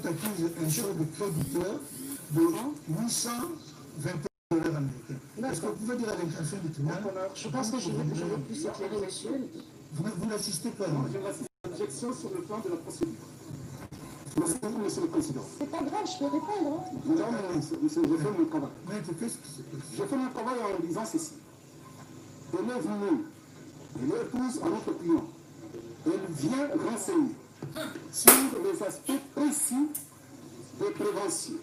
t'accuse un choix de créditeur de 821 $ américains. Est-ce que vous pouvez dire à l'intention du tribunal? Je pense que je vais plus éclairer, monsieur. Vous n'assistez pas. J'ai l'objection sur le plan de la procédure. Monsieur le Président. C'est pas grave, je peux répondre. Non, mais monsieur, j'ai fait mon travail. Maître, qu'est-ce qui se passe? J'ai fait mon travail en disant ceci. Elle est venue, elle épouse à notre client. Elle vient renseigner sur les aspects précis de prévention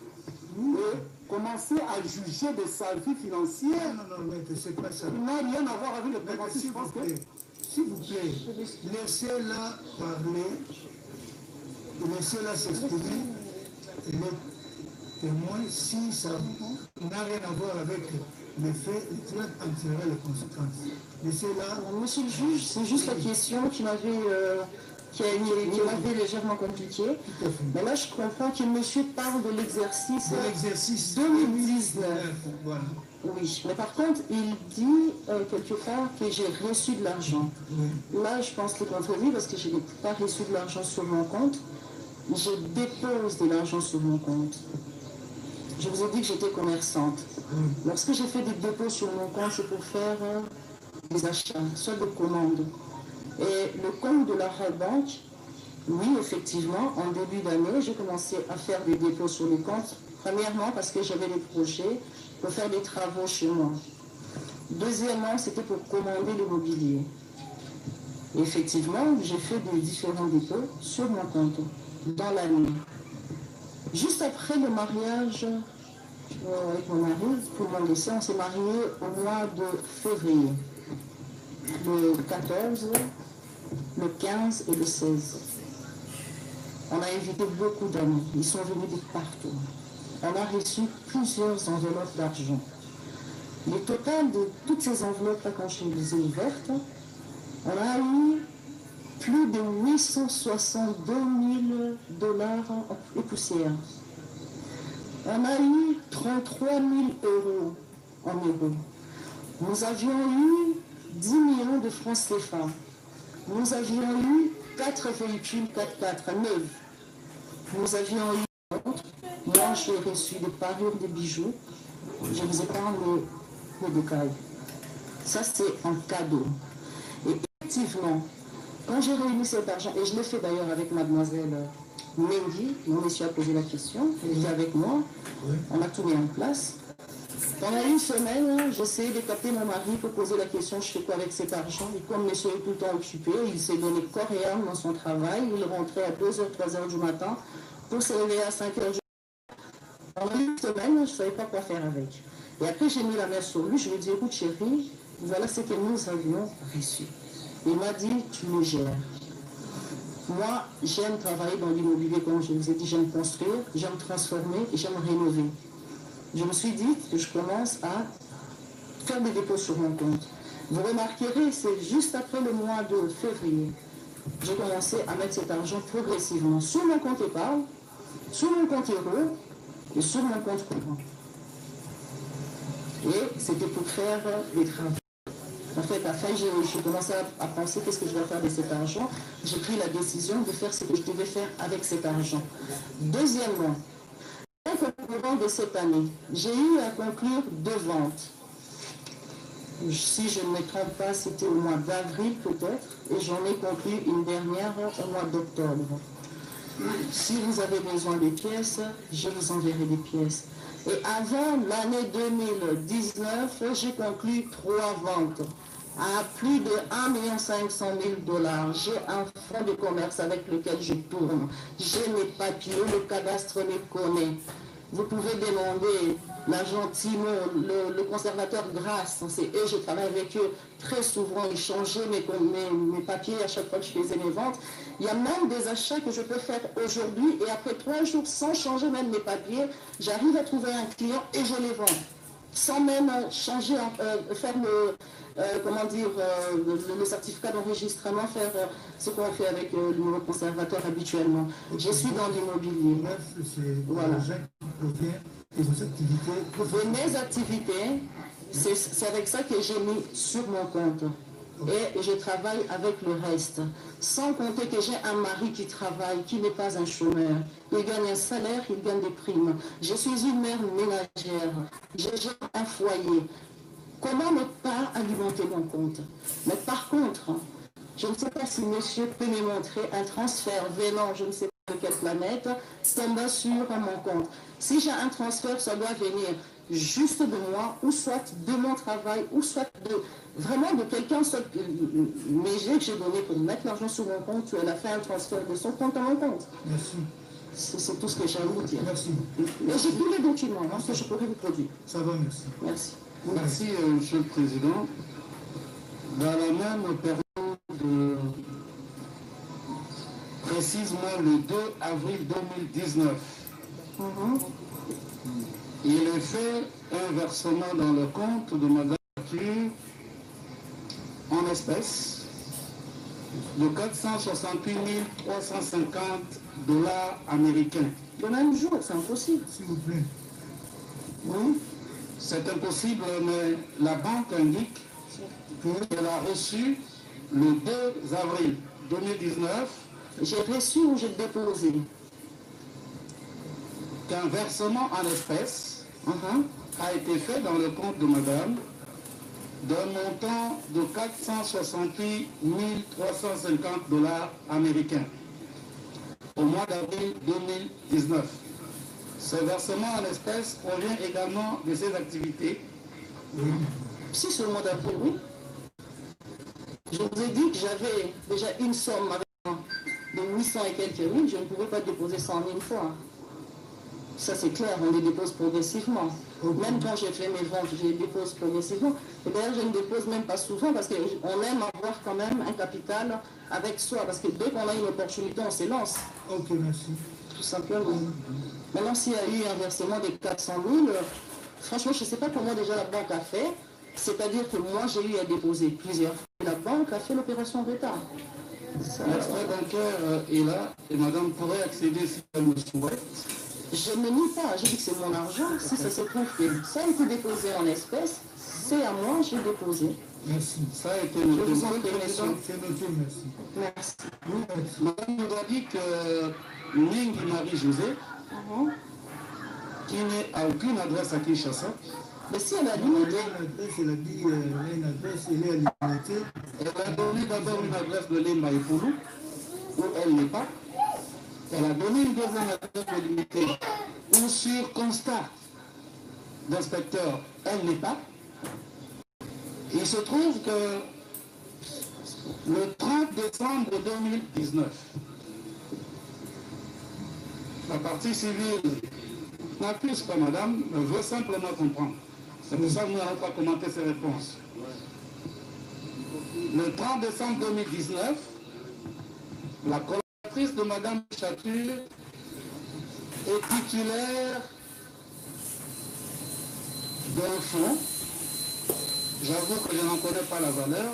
et commencer à juger de sa vie financière. Non, maître, c'est pas ça. Il n'a rien à voir avec le prévention. S'il vous plaît, laissez-la parler, laissez-la s'exprimer, et les témoins, si ça n'a rien à voir avec les faits, le tribunal en tirera les conséquences. Laissez-la. Monsieur le juge, c'est juste la question qui m'avait légèrement compliquée. Mais là, je comprends que monsieur parle de l'exercice 2019. Voilà. Oui, mais par contre, il dit quelque part que j'ai reçu de l'argent. Là, je pense le contredit parce que je n'ai pas reçu de l'argent sur mon compte. Je dépose de l'argent sur mon compte. Je vous ai dit que j'étais commerçante. Lorsque j'ai fait des dépôts sur mon compte, c'est pour faire des achats, soit de commandes. Et le compte de la banque, oui, effectivement, en début d'année, j'ai commencé à faire des dépôts sur le compte. Premièrement, parce que j'avais des projets pour faire des travaux chez moi. Deuxièmement, c'était pour commander le mobilier. Et effectivement, j'ai fait des différents dépôts sur mon compte dans l'année. Juste après le mariage avec mon mari, pour mon décès, on s'est marié au mois de février. Le 14, le 15 et le 16. On a invité beaucoup d'amis. Ils sont venus de partout. On a reçu plusieurs enveloppes d'argent. Le total de toutes ces enveloppes, quand je les ai ouvertes, on a eu plus de 862 000 $ et poussière. On a eu 33 000 € en euros. Nous avions eu 10 millions de francs CFA. Nous avions eu 4 véhicules 4x4 neufs. Nous avions eu moi j'ai reçu des parures, des bijoux. Je vous épargne les détails. Ça c'est un cadeau. Et effectivement, quand j'ai réuni cet argent, et je l'ai fait d'ailleurs avec mademoiselle Mendy, mon monsieur a posé la question, elle était avec moi, on a tout mis en place. Pendant une semaine, j'essayais de taper mon mari pour poser la question, je fais quoi avec cet argent? Et comme monsieur est tout le temps occupé, il s'est donné corps et âme dans son travail, il rentrait à 2h, 3h du matin pour se réveiller à 5h du matin. Pendant une semaine, je ne savais pas quoi faire avec. Et après, j'ai mis la main sur lui, je lui ai dit, écoute chérie, voilà ce que nous avions reçu. Il m'a dit, tu me gères. Moi, j'aime travailler dans l'immobilier, comme je vous ai dit, j'aime construire, j'aime transformer et j'aime rénover. Je me suis dit que je commence à faire des dépôts sur mon compte. Vous remarquerez, c'est juste après le mois de février, j'ai commencé à mettre cet argent progressivement sur mon compte épargne, sur mon compte euro et sur mon compte courant. Et c'était pour faire des travaux. En fait, après, j'ai commencé à penser qu'est-ce que je vais faire de cet argent. J'ai pris la décision de faire ce que je devais faire avec cet argent. Deuxièmement, au courant de cette année, j'ai eu à conclure 2 ventes. Si je ne me trompe pas, c'était au mois d'avril peut-être, et j'en ai conclu une dernière au mois d'octobre. Si vous avez besoin de pièces, je vous enverrai des pièces. Et avant l'année 2019, j'ai conclu 3 ventes à plus de 1 500 000 $. J'ai un fonds de commerce avec lequel je tourne. J'ai mes papiers, le cadastre les connaît. Vous pouvez demander l'agent Timon, le conservateur Grasse, c'est eux, je travaille avec eux très souvent, ils changeaient mes papiers à chaque fois que je faisais mes ventes. Il y a même des achats que je peux faire aujourd'hui et après 3 jours, sans changer même mes papiers, j'arrive à trouver un client et je les vends. Sans même changer, faire le certificat d'enregistrement, faire ce qu'on fait avec le nouveau conservateur habituellement. Je suis dans l'immobilier. Voilà. De mes activités, c'est avec ça que j'ai mis sur mon compte. et je travaille avec le reste. Sans compter que j'ai un mari qui travaille, qui n'est pas un chômeur. Il gagne un salaire, il gagne des primes. Je suis une mère ménagère. Je gère un foyer. Comment ne pas alimenter mon compte? Mais par contre, je ne sais pas si monsieur peut me montrer un transfert venant, je ne sais pas de quelle planète, tombant sur mon compte. Si j'ai un transfert, ça doit venir juste de moi, ou soit de mon travail, ou soit vraiment de quelqu'un, mais que j'ai donné pour mettre l'argent sur mon compte, elle a fait un transfert de son compte à mon compte. Merci. C'est tout ce que j'ai à vous dire. Merci. Mais j'ai tous les documents que je pourrais vous produire. Ça va, merci. Merci. Merci, Monsieur le Président. Dans la même période, précisément le 2 avril 2019, il est fait un versement dans le compte de Madame Arthur en espèces de 468 350 dollars américains. Le même jour, c'est impossible. S'il vous plaît. Oui, c'est impossible, mais la banque indique qu'elle a reçu le 2 avril 2019 J'ai reçu ou j'ai déposé? qu'un versement en espèces a été fait dans le compte de Madame d'un montant de 468 350 dollars américains au mois d'avril 2019. Ce versement en espèces provient également de ses activités. Si c'est le mois d'avril, oui. Je vous ai dit que j'avais déjà une somme avec moi de 800 et quelques mille, je ne pouvais pas déposer 100 000 fois. Ça c'est clair, on les dépose progressivement. Même quand j'ai fait mes ventes, je les dépose progressivement. Et d'ailleurs, je ne dépose même pas souvent parce qu'on aime avoir quand même un capital avec soi. Parce que dès qu'on a une opportunité, on s'élance. Ok, merci. Tout simplement. Maintenant, s'il y a eu un versement de 400 000, franchement, je ne sais pas comment déjà la banque a fait. C'est-à-dire que moi, j'ai eu à déposer plusieurs fois. La banque a fait l'opération en retard. L'extrait bancaire est là et Madame pourrait accéder si elle le souhaite. Je ne nie pas, je dis que c'est mon argent. Si ça se trouve que ça a été déposé en espèces, c'est à moi, j'ai déposé. Merci. Ça a été noté. Je vous en prie, monsieur. C'est noté, merci. Merci. Madame nous a dit que Nengi Marie-Josée, qui n'est à aucune adresse à Kinshasa, Mais si elle a Elle limité, a une adresse, elle a dit une adresse, elle est à l'humanité. elle a donné d'abord une adresse de Lemba et Poulou, où elle n'est pas. Elle a donné une deuxième adresse de l'unité, où sur constat d'inspecteur, elle n'est pas. Il se trouve que le 30 décembre 2019, la partie civile n'accuse pas madame, mais veut simplement comprendre. C'est pour ça que nous n'allons pas commenter ces réponses. Le 30 décembre 2019, la collaboratrice de madame Chature est titulaire d'un fonds. J'avoue que je n'en connais pas la valeur,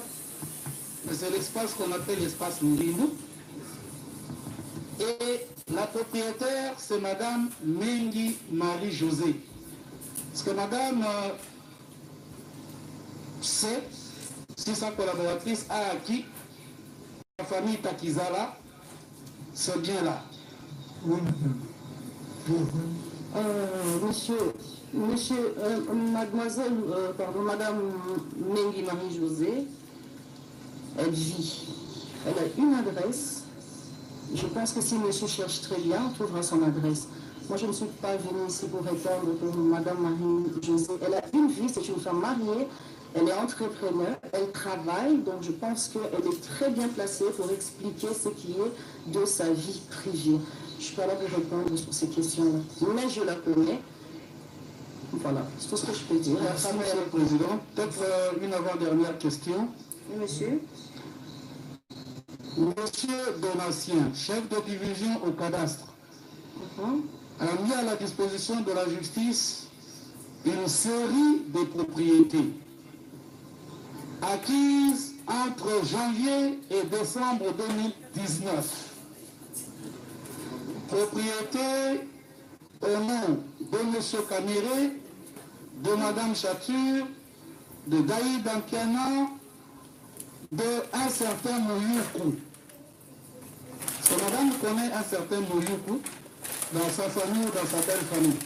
mais c'est l'espace qu'on appelle l'espace Mbindou. Et la propriétaire, c'est madame Nengi Marie-Josée. Parce que madame sait si sa collaboratrice a acquis la famille Takizala ce bien-là. Oui, mademoiselle, madame Nengi Marie-Josée, elle vit. Elle a une adresse. Je pense que si monsieur cherche très bien, on trouvera son adresse. Moi, je ne suis pas venue ici pour répondre pour madame Marie-Josée. Elle a une vie, c'est une femme mariée, elle est entrepreneur, elle travaille, donc je pense qu'elle est très bien placée pour expliquer ce qui est de sa vie privée. Je ne suis pas là pour répondre sur ces questions-là, mais je la connais. Voilà, c'est tout ce que je peux dire. Merci, monsieur le Président. Peut-être une avant-dernière question. Oui, monsieur. Monsieur Donatien, chef de division au cadastre, a mis à la disposition de la justice une série de propriétés acquises entre janvier et décembre 2019. Propriétés au nom de M. Kamere, de Mme Chature, de Daïd Ampiana, d'un certain Mouyoukou. Est-ce que madame connaît un certain Mouyoukou dans sa famille ou dans sa belle famille?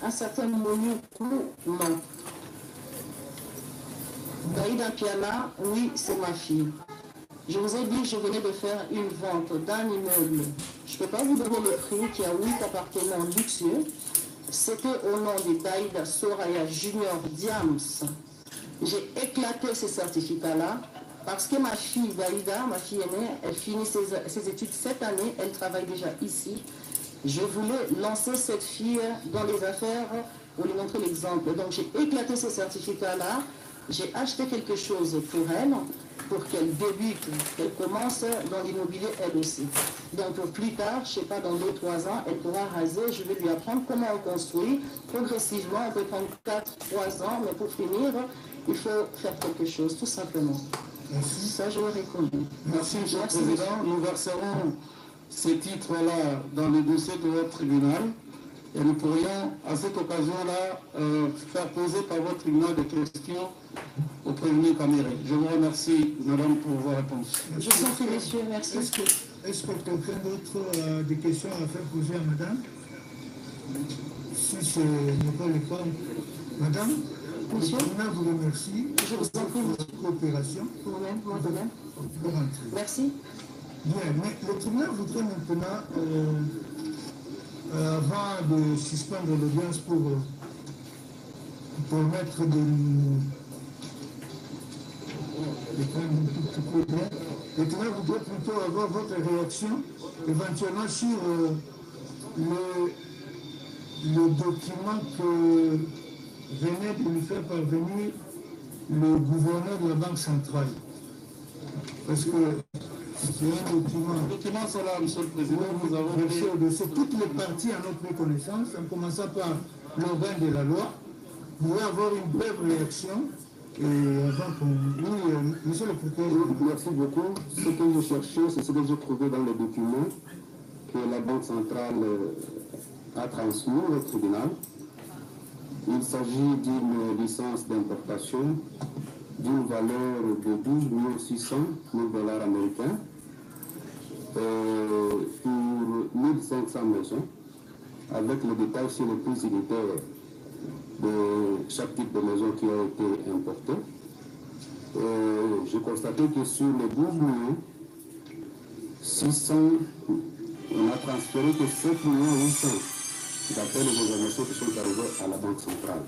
Un certain Mouyoukou, non. Daïda Piana, oui, c'est ma fille. Je vous ai dit, je venais de faire une vente d'un immeuble. Je ne peux pas vous donner le prix, qui a 8 appartements luxueux. C'était au nom de Daïda Soraya Junior Diams. J'ai éclaté ces certificats-là parce que ma fille Daïda, ma fille aînée, elle finit ses études cette année, elle travaille déjà ici. Je voulais lancer cette fille dans les affaires pour lui montrer l'exemple. Donc j'ai éclaté ces certificats-là, j'ai acheté quelque chose pour elle, pour qu'elle débute, qu'elle commence dans l'immobilier elle aussi. Donc pour plus tard, je ne sais pas, dans 2-3 ans, elle pourra raser, je vais lui apprendre comment on construit. Progressivement, on peut prendre 4-3 ans, mais pour finir, il faut faire quelque chose, tout simplement. Merci. Ça, je le reconnais. Merci, M. le Président. Nous verserons ces titres-là dans le dossier de votre tribunal et nous pourrions, à cette occasion-là, faire poser par votre tribunal des questions au prévenu Caméré. Je vous remercie, madame, pour vos réponses. Je vous en prie, messieurs, merci. Est-ce que quelqu'un d'autre a des questions à faire poser à madame? Si ce n'est pas le cas, madame, Monsieur, le tribunal vous remercie je vous en prie, pour monsieur. votre coopération. Vous-même, moi-même. Pour rentrer. Merci. Bien, mais le tribunal voudrait maintenant, avant de suspendre l'audience pour permettre de nous prendre un tout petit peu bien, le tribunal voudrait plutôt avoir votre réaction éventuellement sur le document que venait de nous faire parvenir le gouverneur de la Banque centrale. Parce que c'est un document. Les documents sont là, Monsieur le Président. Nous avons versé au dossier toutes les parties à notre connaissance, en commençant par l'organe de la loi. Vous pouvez avoir une brève réaction. Et avant qu'on... Oui, monsieur le procureur. Merci beaucoup. Ce que je cherchais, c'est ce que j'ai trouvé dans le document que la Banque centrale a transmis au tribunal. Il s'agit d'une licence d'importation d'une valeur de 12 600 000 $ américains pour 1500 maisons, avec le détail sur les prix unitaires de chaque type de maison qui a été importé. J'ai constaté que sur les 12 600 000, on a transféré que 7 800 000 d'après les informations qui sont arrivées à la Banque centrale.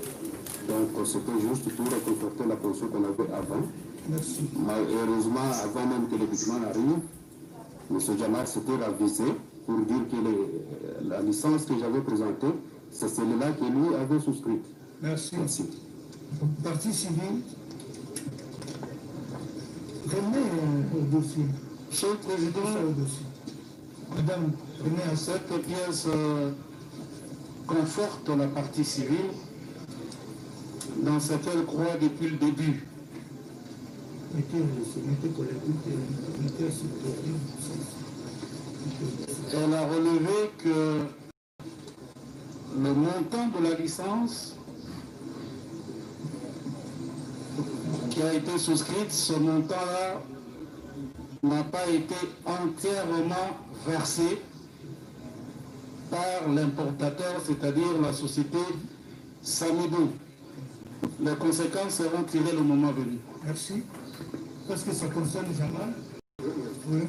Donc c'était juste pour réconforter la position qu'on avait avant. Merci. Malheureusement, avant même que le document arrive, M. Jamar s'était ravisé pour dire que la licence que j'avais présentée, c'est celle-là que lui avait souscrite. Merci. Merci. Partie civile. Revenez au dossier. Monsieur le Président, Au dossier. Madame, revenez à ça. cette pièce conforte la partie civile dans ce qu'elle croit depuis le début. Elle a relevé que le montant de la licence qui a été souscrite, ce montant-là n'a pas été entièrement versé par l'importateur, c'est-à-dire la société Samido. Les conséquences seront tirées le moment venu. Merci. Parce que ça concerne Jamal. Oui.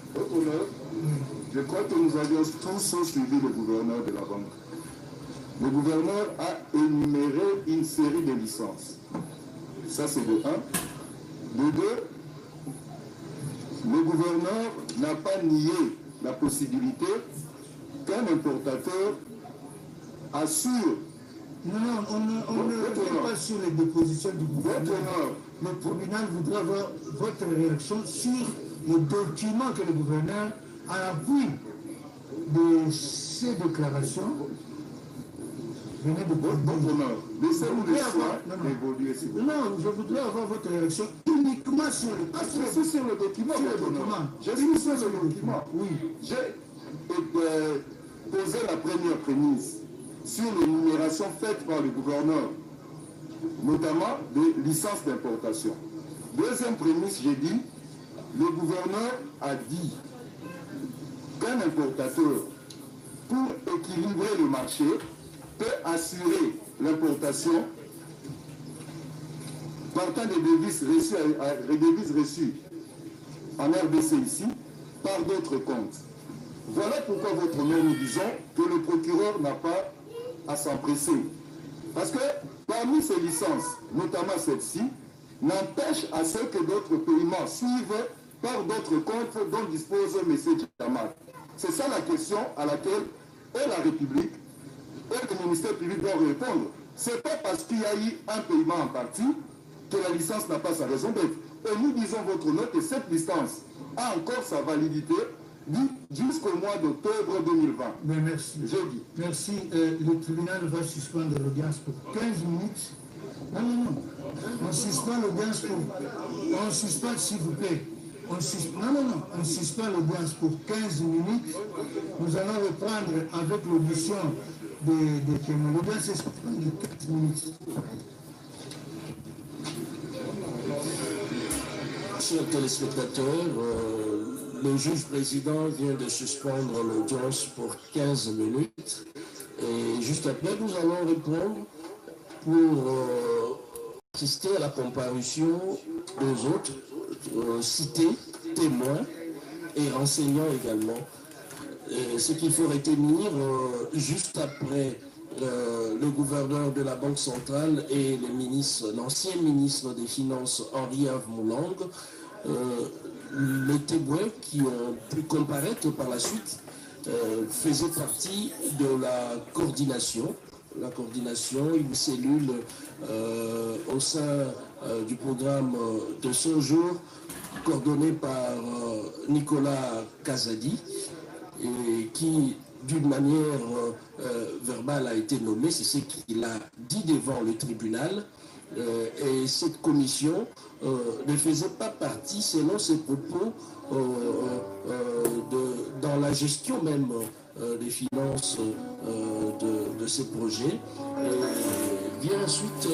Je crois que nous avions tous suivi le gouverneur de la banque. Le gouverneur a énuméré une série de licences. Ça, c'est de 1. De 2, le gouverneur n'a pas nié la possibilité qu'un importateur assure. Non, on ne revient pas sur les dépositions du gouverneur. Le tribunal voudrait avoir votre réaction sur le document que le gouverneur, à l'appui de ces déclarations, venait de Votre laissez-nous le soin d'évoluer sur le Non, je voudrais avoir votre réaction uniquement sur le document. C'est sur le document. Sur le document. J'ai dit sur le document. Oui. J'ai posé la première prémisse sur l'énumération faite par le gouverneur, notamment des licences d'importation. Deuxième prémisse, j'ai dit le gouverneur a dit qu'un importateur, pour équilibrer le marché, peut assurer l'importation partant des devises reçues en RDC ici, par d'autres comptes. Voilà pourquoi votre nom, nous disons que le procureur n'a pas à s'empresser. Parce que parmi ces licences, notamment celle-ci, n'empêche à ce que d'autres paiements suivent par d'autres comptes dont dispose M. Djamal. C'est ça la question à laquelle la République et le ministère public doivent répondre. Ce n'est pas parce qu'il y a eu un paiement en partie que la licence n'a pas sa raison d'être. Et nous disons votre note que cette licence a encore sa validité jusqu'au mois d'octobre 2020. Mais merci. Jeudi. Merci. Le tribunal va suspendre l'audience pour 15 minutes. Non. On suspend l'audience pour... On suspend, s'il vous plaît. On suspend l'audience pour 15 minutes. Nous allons reprendre avec l'audition des témoins. L'audience est suspendue de 15 minutes. Chers téléspectateurs, le juge président vient de suspendre l'audience pour 15 minutes. Et juste après, nous allons reprendre pour assister à la comparution des autres cités, témoins et renseignants également. Ce qu'il faut retenir, juste après le gouverneur de la Banque centrale et l'ancien ministre des Finances Henri-Ève Moulang, les témoins qui ont pu comparaître par la suite faisaient partie de la coordination, une cellule au sein du programme de 100 jours coordonné par Nicolas Kazadi et qui d'une manière verbale a été nommé, c'est ce qu'il a dit devant le tribunal. Et cette commission ne faisait pas partie, selon ses propos, dans la gestion même des finances de ces projets. Et vient ensuite